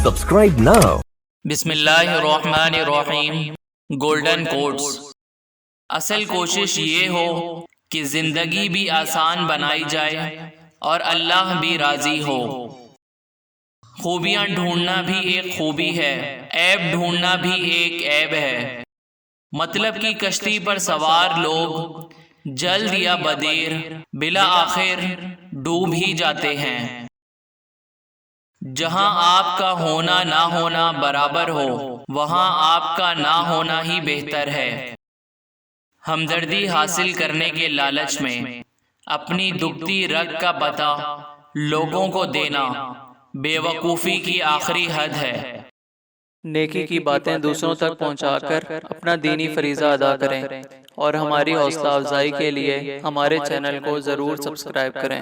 Subscribe now. بسم اللہ الرحمن الرحیم۔ Golden quotes. اصل کوشش یہ ہو کہ زندگی بھی آسان بنائی جائے اور اللہ بھی راضی ہو۔ خوبیاں ڈھونڈنا بھی ایک خوبی ہے، عیب ڈھونڈنا بھی ایک عیب ہے۔ مطلب کی کشتی پر سوار لوگ جلد یا بدیر بالآخر ڈوب ہی جاتے ہیں۔ جہاں آپ کا ہونا نہ ہونا برابر ہو، وہاں آپ کا نہ ہونا ہی بہتر ہے۔ ہمدردی حاصل کرنے کے لالچ میں اپنی دکھتی رگ کا پتہ لوگوں کو دینا بے وقوفی کی آخری حد ہے۔ نیکی کی باتیں دوسروں تک پہنچا کر اپنا دینی فریضہ ادا کریں، اور ہماری حوصلہ افزائی کے لیے ہمارے چینل کو ضرور سبسکرائب کریں۔